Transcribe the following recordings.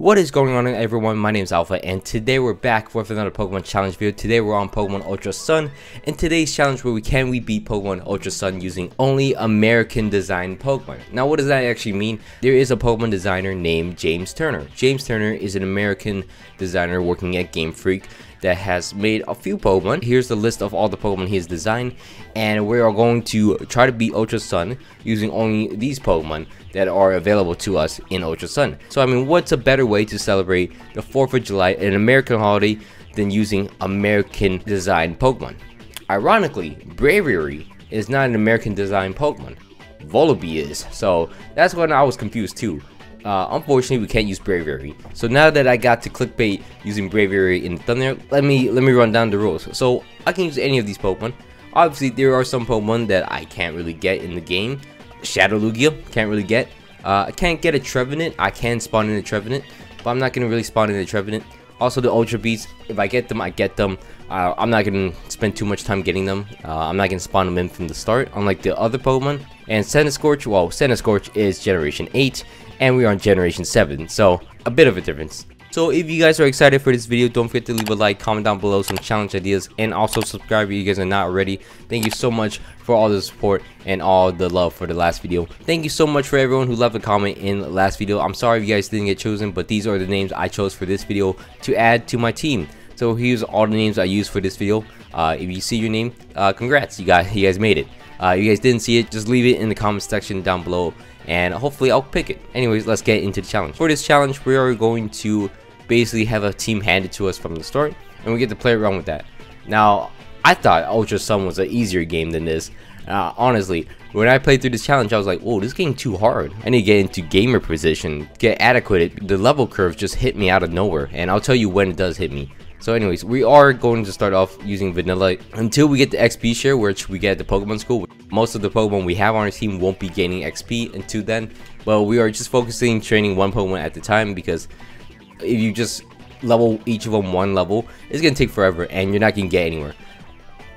What is going on, everyone? My name is Alpha, and today we're back with another Pokemon challenge video. Today we're on Pokemon Ultra Sun, and today's challenge will be, can we beat Pokemon Ultra Sun using only American designed Pokemon? Now, what does that actually mean? There is a Pokemon designer named James Turner. James Turner is an American designer working at Game Freak that has made a few Pokemon. Here's the list of all the Pokemon he has designed, and we are going to try to beat Ultra Sun using only these Pokemon that are available to us in Ultra Sun. So I mean, what's a better way to celebrate the 4th of July, an American holiday, than using American designed Pokemon? Ironically, Braviary is not an American designed Pokemon. Volibee is, so that's when I was confused too. Unfortunately, we can't use Braviary. So now that I got to clickbait using Braviary in the thumbnail, let me run down the rules. So I can use any of these Pokemon. Obviously, there are some Pokemon that I can't really get in the game. Shadow Lugia, can't really get. I can't get a Trevenant. I can spawn in a Trevenant, but I'm not gonna really spawn in a Trevenant. Also, the Ultra Beasts, if I get them, I get them. I'm not gonna spend too much time getting them. I'm not gonna spawn them in from the start, unlike the other Pokemon. And Centiskorch, well, Centiskorch is Generation 8, and we are on Generation 7, so a bit of a difference. So if you guys are excited for this video, don't forget to leave a like, comment down below some challenge ideas, and also subscribe if you guys are not already. Thank you so much for all the support and all the love for the last video. Thank you so much for everyone who left a comment in the last video. I'm sorry if you guys didn't get chosen, but these are the names I chose for this video to add to my team. So here's all the names I used for this video. If you see your name, congrats, you guys made it. If you guys didn't see it, just leave it in the comment section down below, and hopefully I'll pick it. Anyways, let's get into the challenge. For this challenge, we are going to basically have a team handed to us from the start, and we get to play around with that. Now, I thought Ultra Sun was an easier game than this. Honestly, when I played through this challenge, I was like, whoa, this is getting too hard. I need to get into gamer position, get adequate. The level curve just hit me out of nowhere, and I'll tell you when it does hit me. So anyways, we are going to start off using vanilla until we get the XP share, which we get at the Pokemon School. Most of the Pokemon we have on our team won't be gaining XP until then, but we are just focusing training one Pokemon at the time, because if you just level each of them one level, it's gonna take forever and you're not gonna get anywhere.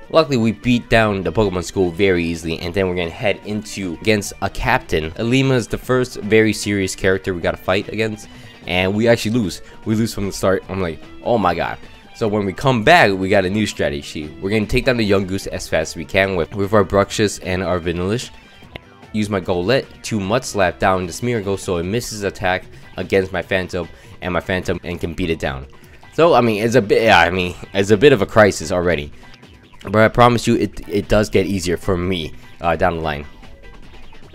Luckily, we beat down the Pokemon School very easily, and then we're gonna head against a captain. Alima is the first very serious character we gotta fight against, and we actually lose. We lose from the start. I'm like, oh my god. So when we come back, we got a new strategy. We're gonna take down the young goose as fast as we can with our Bruxish and our Vanillish. Use my Golett to Mud Slap down the Smeargle so it misses attack against my Phantom, and my Phantom can beat it down. So I mean, it's a bit of a crisis already, but I promise you, it does get easier for me down the line.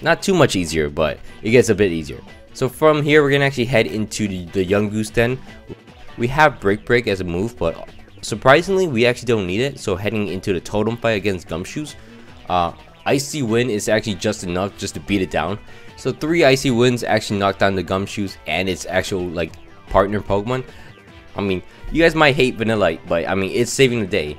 Not too much easier, but it gets a bit easier. So from here, we're gonna actually head into the young goose den. We have Break as a move, but surprisingly, we actually don't need it. So heading into the totem fight against Gumshoes, Icy Wind is actually just enough just to beat it down. So 3 Icy Winds actually knock down the Gumshoes and its actual like partner Pokemon. I mean, you guys might hate Vanillite, but I mean, it's saving the day.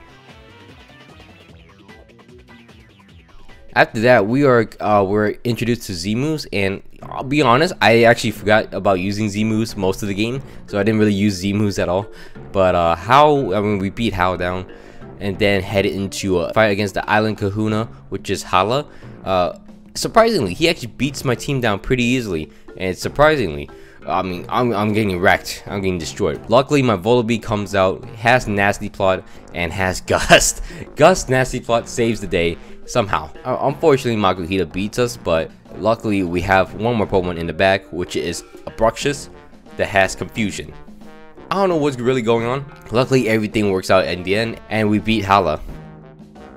After that, we're introduced to Z-moves, and I'll be honest, I actually forgot about using Z-moves most of the game, so I didn't really use Z-moves at all. But we beat How down, and then headed into a fight against the Island Kahuna, which is Hala. Surprisingly, he actually beats my team down pretty easily, and surprisingly, I mean, I'm getting wrecked. I'm getting destroyed. Luckily, my Volibee comes out, has Nasty Plot, and has Gust. Gust Nasty Plot saves the day somehow. Unfortunately, Makuhita beats us, but luckily we have one more Pokemon in the back, which is a Bruxish that has Confusion. I don't know what's really going on. Luckily, everything works out in the end, and we beat Hala.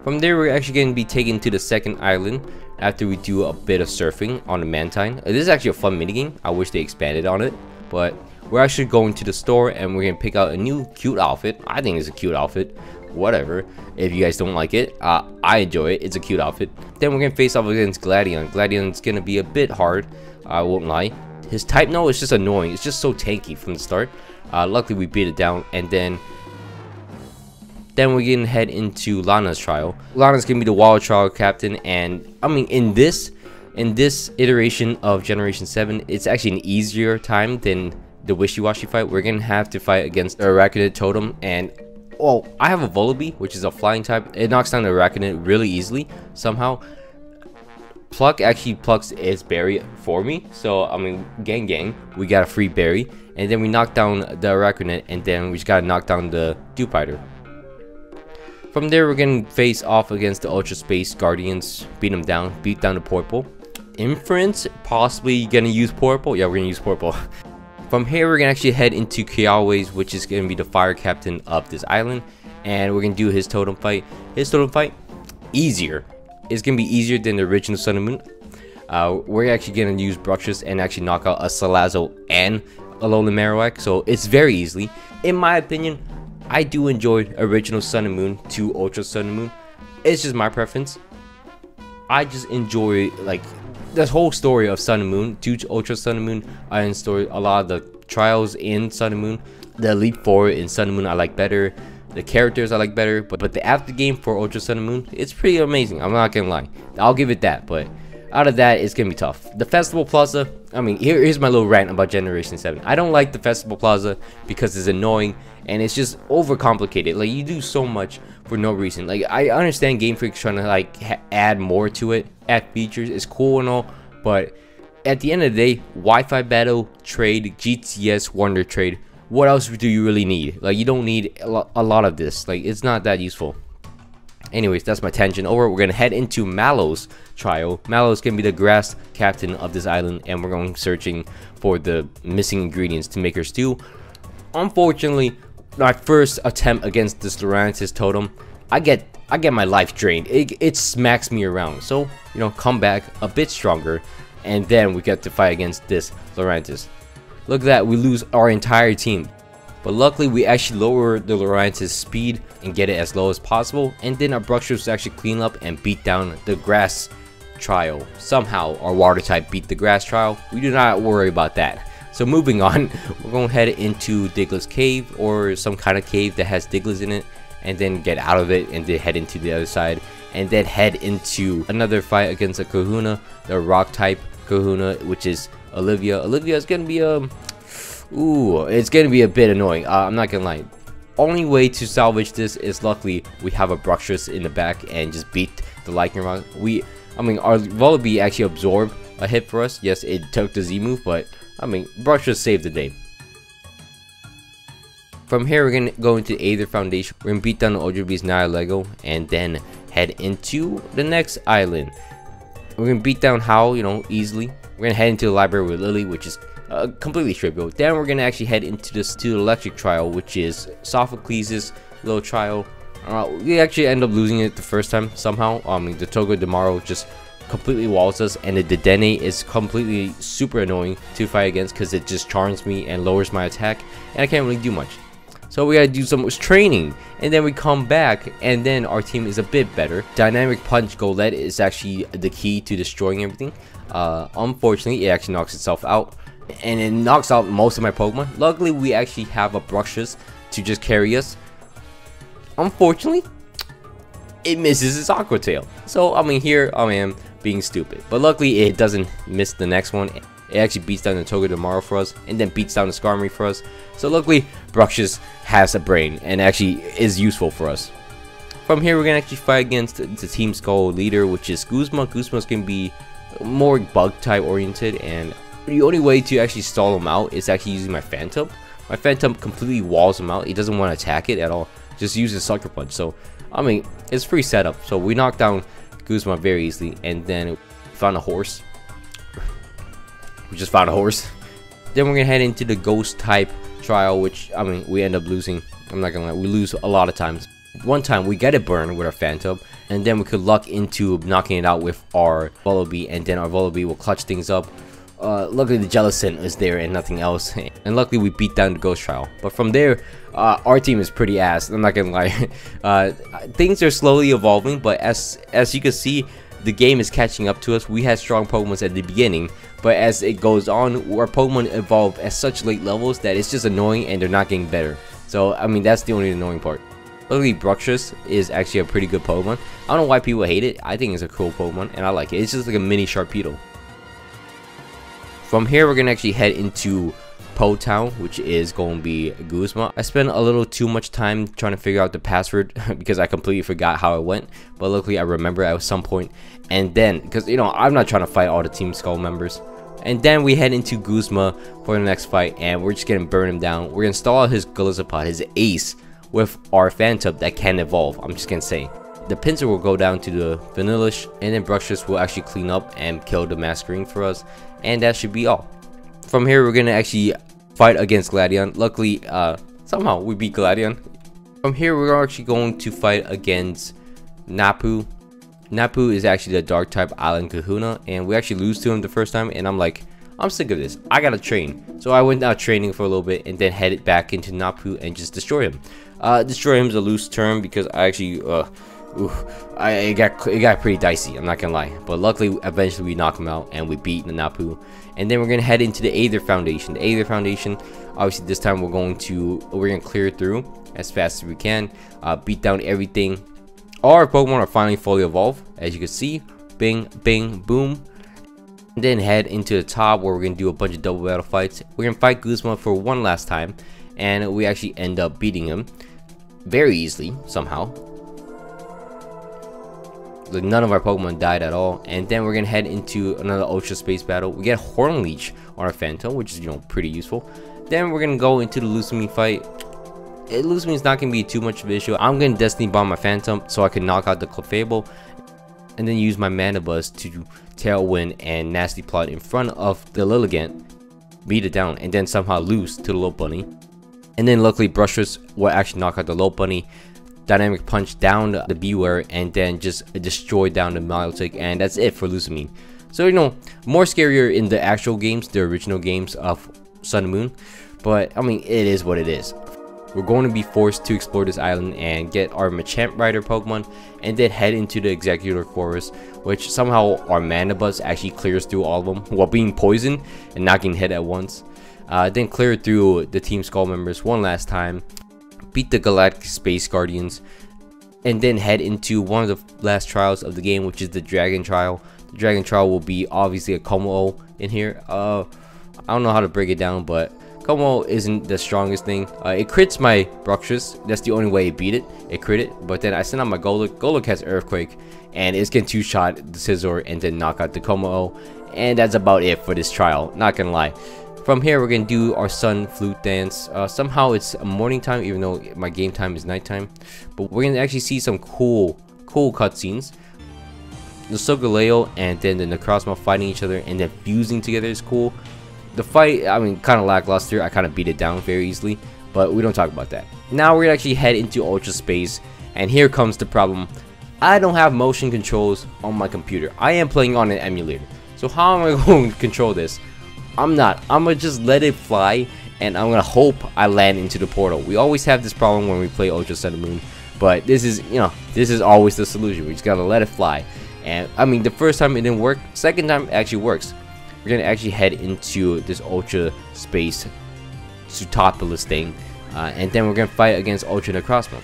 From there, we're actually going to be taken to the second island after we do a bit of surfing on the Mantine. This is actually a fun minigame. I wish they expanded on it, but we're actually going to the store and we're going to pick out a new cute outfit. I think it's a cute outfit. Whatever. If you guys don't like it, I enjoy it. It's a cute outfit. Then we're going to face off against Gladion. Gladion's going to be a bit hard. I won't lie. His type no is just annoying. It's just so tanky from the start. Luckily, we beat it down, and then we're gonna head into Lana's trial. Lana's gonna be the wild trial captain, and I mean, in this iteration of Generation 7, it's actually an easier time than the Wishy-Washy fight. We're gonna have to fight against the Arachnid Totem, and well, I have a Volibee, which is a flying type. It knocks down the Arachnid really easily somehow. Pluck actually plucks its berry for me. So, I mean, gang, we got a free berry. And then we knock down the Arachnet, and then we just gotta knock down the Dewpider. From there, we're gonna face off against the Ultra Space Guardians, beat them down, beat down the Purple. Inference, possibly gonna use Purple. Yeah, we're gonna use Purple. From here, we're gonna actually head into Kiawe's, which is gonna be the fire captain of this island. And we're gonna do his totem fight. His totem fight, easier. It's gonna be easier than the original Sun and Moon. We're actually gonna use Bruxish and actually knock out a Salazzle and Alolan Marowak, so it's very easily. In my opinion, I do enjoy original Sun and Moon to Ultra Sun and Moon. It's just my preference. I just enjoy like this whole story of Sun and Moon to Ultra Sun and Moon. I enjoy a lot of the trials in Sun and Moon. The Elite Four in Sun and Moon I like better. The characters I like better, but the after game for Ultra Sun and Moon, it's pretty amazing. I'm not gonna lie. I'll give it that, but out of that, it's gonna be tough. The Festival Plaza, I mean, here's my little rant about Generation 7. I don't like the Festival Plaza because it's annoying and it's just overcomplicated. Like, you do so much for no reason. Like, I understand Game Freak's trying to like add more to it, add features. It's cool and all, but at the end of the day, Wi-Fi battle, trade, GTS, Wonder Trade. What else do you really need? Like, you don't need a lot of this. Like, it's not that useful. Anyways, that's my tangent over. We're gonna head into Mallow's trial. Mallow's gonna be the grass captain of this island, and we're going searching for the missing ingredients to make her stew. Unfortunately, my first attempt against this Lurantis totem, I get my life drained. It smacks me around. So, you know, come back a bit stronger, and then we get to fight against this Lurantis. Look at that, we lose our entire team. But luckily, we actually lower the Lurantis' speed and get it as low as possible. And then our Bruxish actually clean up and beat down the grass trial. Somehow, our water type beat the grass trial. We do not worry about that. So moving on, we're going to head into Diglett's cave, or some kind of cave that has Diglett in it. And then get out of it and then head into the other side. And then head into another fight against a Kahuna, the rock type Kahuna, which is Olivia. Olivia is going to be it's gonna be a bit annoying. I'm not gonna lie. Only way to salvage this is luckily we have a Bruxish in the back and just beat the Lightning Rock. I mean, our Vullaby actually absorbed a hit for us. Yes, it took the Z move, but I mean, Bruxish saved the day. From here, we're gonna go into Aether Foundation. We're gonna beat down the Ultra Beast Nihilego and then head into the next island. We're gonna beat down Howl, you know, easily. We're gonna head into the library with Lily, which is completely trivial. Then we're gonna actually head into the electric trial, which is Sophocles' little trial. We actually end up losing it the first time somehow. I mean, the Togedemaru just completely walls us, and the Dedenne is completely super annoying to fight against because it just charms me and lowers my attack, and I can't really do much. So we gotta do some training, and then we come back, and then our team is a bit better. Dynamic Punch Golett is actually the key to destroying everything. Unfortunately, it actually knocks itself out, and it knocks out most of my Pokemon. Luckily, we actually have a Bruxish to just carry us. Unfortunately, it misses its Aqua Tail. So, I mean, here I am being stupid. But luckily, it doesn't miss the next one. It actually beats down the Togedemaru for us, and then beats down the Skarmory for us. So luckily, Bruxish has a brain, and actually is useful for us. From here, we're going to actually fight against the Team Skull leader, which is Guzman. Guzman's going to be more bug type oriented, and the only way to actually stall him out is actually using my Phantom. My Phantom completely walls him out. He doesn't want to attack it at all. Just uses Sucker Punch. So, I mean, it's free setup. So we knocked down Guzman very easily, and then we found a horse. We just found a horse. Then we're gonna head into the ghost type trial, which, I mean, we end up losing. I'm not gonna lie, we lose a lot of times. One time we get it burned with our Phantom, and then we could luck into knocking it out with our Vullaby, and then our Vullaby will clutch things up. Luckily the Jellicent is there and nothing else, and luckily we beat down the ghost trial. But from there, our team is pretty ass. I'm not gonna lie. Things are slowly evolving, but as you can see, the game is catching up to us. We had strong Pokemon at the beginning, but as it goes on, our Pokemon evolve at such late levels that it's just annoying and they're not getting better. So, I mean, that's the only annoying part. Luckily, Bruxish is actually a pretty good Pokemon. I don't know why people hate it. I think it's a cool Pokemon, and I like it. It's just like a mini Sharpedo. From here, we're going to actually head into Po Town, which is going to be Guzman. I spent a little too much time trying to figure out the password because I completely forgot how it went, but luckily I remember at some point. And then, because you know, I'm not trying to fight all the Team Skull members. And then we head into Guzman for the next fight, and we're just gonna burn him down. We're gonna install his Galizapod, his ace, with our Phantom that can evolve. I'm just gonna say. The Pinsir will go down to the Vanillish, and then Brushless will actually clean up and kill the Masquerade for us, and that should be all. From here, we're gonna actually fight against Gladion. Luckily, somehow we beat Gladion. From here, we're actually going to fight against Napu. Napu is actually the Dark type Island Kahuna, and we actually lose to him the first time, and I'm like, I'm sick of this. I gotta train. So I went out training for a little bit, and then headed back into Napu and just destroy him. Destroy him is a loose term because I actually, it got pretty dicey, I'm not gonna lie, but luckily eventually we knock him out and we beat the Napu. And then we're gonna head into the Aether Foundation. The Aether Foundation, obviously this time we're gonna clear through as fast as we can, beat down everything. All our Pokemon are finally fully evolved, as you can see. Bing, bing, boom. And then head into the top where we're gonna do a bunch of double battle fights. We're gonna fight Guzman for one last time, and we actually end up beating him very easily somehow. Like, none of our Pokemon died at all. And then we're gonna head into another Ultra Space battle. We get Hornleech on our Phantom, which is, you know, pretty useful. Then we're gonna go into the Lusamine fight. Lusamine is not gonna be too much of an issue. I'm gonna Destiny Bomb my Phantom so I can knock out the Clefable, and then use my Mana Buzz to Tailwind and Nasty Plot in front of the Lilligant, beat it down, and then somehow lose to the Lopunny. And then luckily Brushless will actually knock out the Lopunny, Dynamic Punch down the Beware, and then just destroy down the Milotic, and that's it for Lusamine. So, you know, more scarier in the actual games, the original games of Sun and Moon, but I mean, it is what it is. We're going to be forced to explore this island and get our Machamp Rider Pokemon, and then head into the Executor Forest, which somehow our Mana Buzz actually clears through all of them while being poisoned and not getting hit at once. Then clear through the Team Skull members one last time, beat the Galactic Space Guardians, and then head into one of the last trials of the game, which is the Dragon Trial. The Dragon Trial will be obviously a Como in here. I don't know how to break it down, but Como isn't the strongest thing. It crits my Bruxish. That's the only way it beat it. It crit it. But then I send out my Golduck. Golduck has Earthquake, and it's gonna two-shot the Scizor and then knock out the Como. And that's about it for this trial. Not gonna lie. From here, we're gonna do our Sun Flute Dance. Somehow it's morning time, even though my game time is nighttime. But we're gonna actually see some cool cutscenes. The Solgaleo and then the Necrozma fighting each other and then fusing together is cool. The fight, I mean, kind of lackluster. I kind of beat it down very easily, but we don't talk about that. Now we're gonna actually head into Ultra Space, and here comes the problem. I don't have motion controls on my computer. I am playing on an emulator, so how am I going to control this? I'm not. I'm gonna just let it fly, and I'm gonna hope I land into the portal. We always have this problem when we play Ultra Sun and Moon, but this is, you know, this is always the solution. We just gotta let it fly. And I mean, the first time it didn't work. Second time it actually works. We're gonna actually head into this Ultra Space Sutopolis thing, and then we're gonna fight against Ultra Necrozma.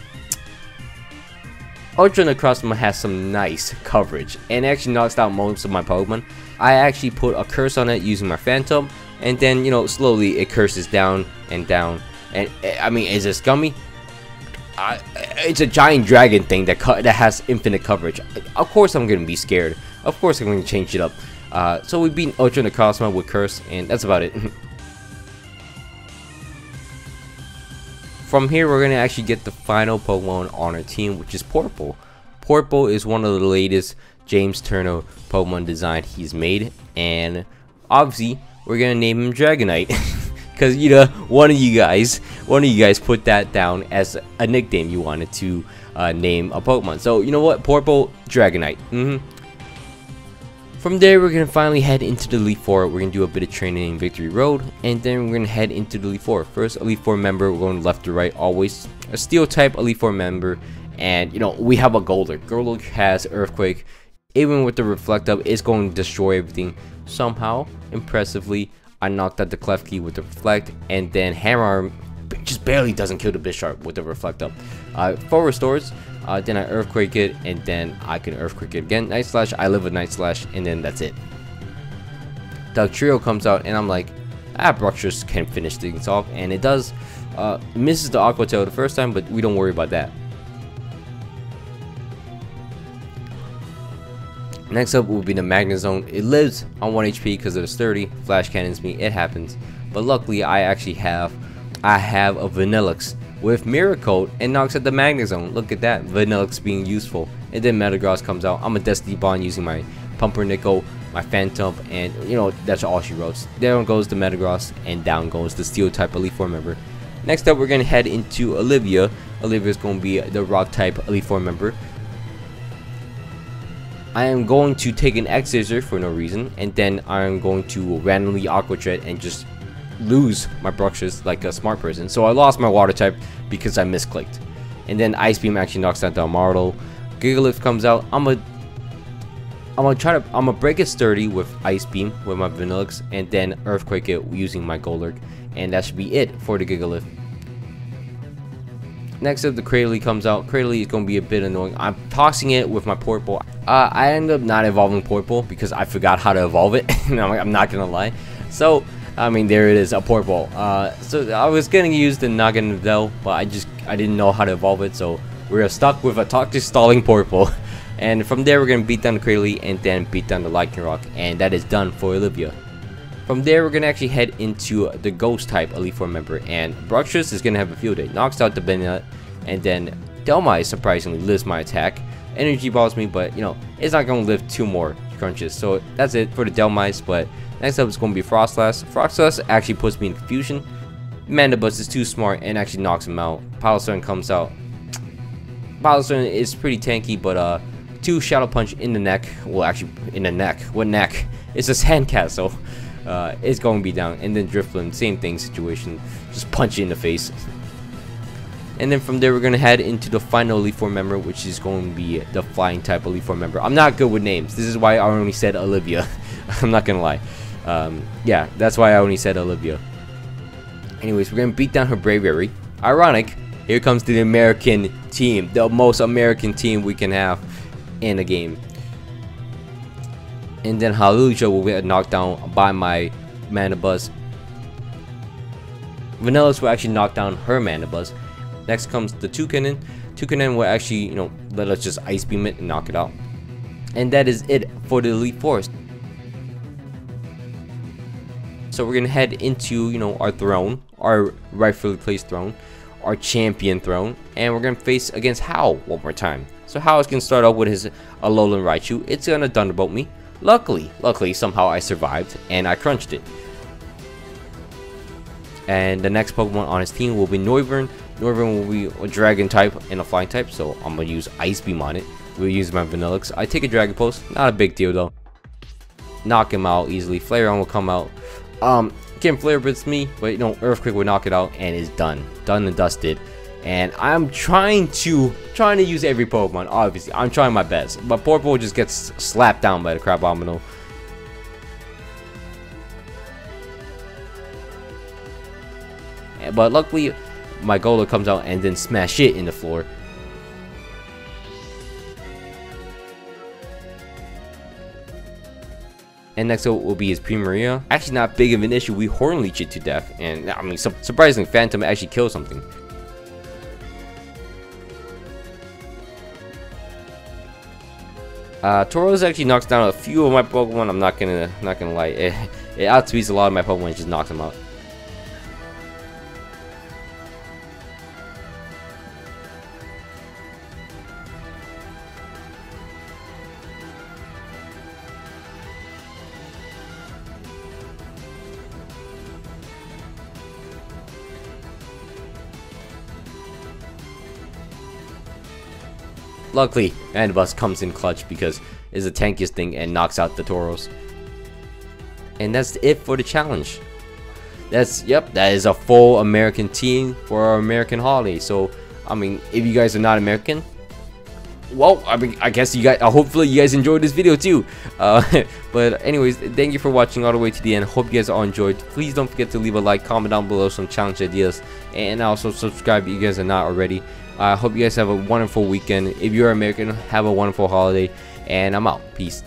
Ultra Necrozma has some nice coverage and actually knocks out most of my Pokemon. I actually put a curse on it using my Phantom, and then, you know, slowly it curses down and down. And I mean, is it scummy? It's a giant dragon thing that has infinite coverage. Of course I'm gonna be scared. Of course I'm gonna change it up. So we beat Ultra Necrozma with curse, and that's about it. From here, we're gonna actually get the final Pokemon on our team, which is Porpo. Porpo is one of the latest James Turner Pokemon design he's made, and obviously we're gonna name him Dragonite, because, you know, one of you guys put that down as a nickname you wanted to name a Pokemon. So you know what, Porpo, Dragonite. From there, we're gonna finally head into the Elite Four. We're gonna do a bit of training in Victory Road, and then we're gonna head into the Elite Four. First Elite Four member, we're going left to right, always a Steel type Elite Four member, and you know, we have a Golduck. Golduck has Earthquake. Even with the Reflect Up, it's going to destroy everything. Somehow, impressively, I knocked out the Klefki with the Reflect, and then Hammer Arm just barely doesn't kill the Bisharp with the Reflect Up. 4 restores. Then I Earthquake it, and then I can Earthquake it again. Night Slash, I live with Night Slash, and then that's it. Dugtrio comes out, and I'm like, Bruxers can finish things off, and it does. Misses the Aqua Tail the first time, but we don't worry about that. Next up will be the Magnezone. It lives on 1 HP because of the sturdy. Flash cannons me, it happens. But luckily, I have a Vanillix with Mirror Coat and knocks out the Magnezone. Look at that, Vanillix being useful. And then Metagross comes out. I'm a Destiny Bond using my Pumpernickel, my Phantom, and you know, that's all she wrote. Down goes the Metagross, and down goes the Steel type Elite Four member. Next up, we're gonna head into Olivia. Olivia is gonna be the Rock type Elite Four member. I am going to take an X-Scissor for no reason, and then I am going to randomly Aqua Jet and just lose my Bruxers like a smart person. So I lost my Water type because I misclicked. And then Ice Beam actually knocks out the Martle. Gigalith comes out. I'm gonna break it sturdy with Ice Beam with my Vanillix, and then Earthquake it using my Golurk, and that should be it for the Gigalith. Next up, the Cradily comes out. Cradily is going to be a bit annoying. I'm tossing it with my Portable. I ended up not evolving Portable because I forgot how to evolve it. I'm not going to lie. So, I mean, there it is, a Portable. So, I was going to use the Naganadel, but I didn't know how to evolve it. So, we're stuck with a Toxic Stalling Portable. And from there, we're going to beat down the Cradily and then beat down the Lycanroc. And that is done for Olivia. From there, we're going to actually head into the Ghost type Elite Four member, and Bruxers is going to have a field day. Knocks out the Bennet, and then Delmi surprisingly lives my attack. Energy Balls me, but you know, it's not going to live 2 more crunches. So that's it for the Delmice, but next up is going to be Frostlass. Frostlass actually puts me in confusion. Mandibus is too smart and actually knocks him out. Piloswine comes out. Piloswine is pretty tanky, but 2 Shadow Punch in the neck. Well, actually, in the neck. What neck? It's a Sandcastle. It's going to be down, and then Drifloon, same thing situation, just punch you in the face. And then from there, we're going to head into the final Elite Four member, which is going to be the Flying type Elite Four member. I'm not good with names. This is why I only said Olivia. I'm not going to lie. Yeah, that's why I only said Olivia. Anyways, we're going to beat down her Braviary. Ironic, here comes the American team, the most American team we can have in a game. And then Hallelujah will get knocked down by my Mandibuzz. Vanillus will actually knock down her Mandibuzz. Next comes the Toucanon. Toucanon will actually, you know, let us just Ice Beam it and knock it out. And that is it for the Elite Four. So we're gonna head into, you know, our throne, our rightfully placed throne, our champion throne, and we're gonna face against Hao one more time. So Hao is gonna start off with his Alolan Raichu. It's gonna Thunderbolt me. Luckily, somehow I survived and I crunched it. And the next Pokemon on his team will be Noivern. Noivern will be a Dragon type and a Flying type, so I'm gonna use Ice Beam on it. We'll use my Vanillix. I take a Dragon Pulse, not a big deal though. Knock him out easily. Flareon will come out. Can Flare Blitz me, but you know, Earthquake will knock it out, and it's done and dusted. And I'm trying to use every Pokemon. Obviously, I'm trying my best, but Portable just gets slapped down by the Crabominal. But luckily, my Golurk comes out and then smash it in the floor. And next up will be his Primaria. Actually, not big of an issue. We Horn Leech it to death, and I mean, surprisingly, Phantom actually kills something. Tauros actually knocks down a few of my Pokemon. I'm not gonna lie. It outspeeds a lot of my Pokemon and just knocks them out. Luckily, Mandibuzz comes in clutch because it's the tankiest thing and knocks out the Tauros. And that's it for the challenge. That is a full American team for our American holiday. So, I mean, if you guys are not American, well, I mean, I guess you guys, hopefully you guys enjoyed this video too. But anyways, thank you for watching all the way to the end. Hope you guys all enjoyed. Please don't forget to leave a like, comment down below some challenge ideas, and also subscribe if you guys are not already. I hope you guys have a wonderful weekend. If you're American, have a wonderful holiday, and I'm out. Peace.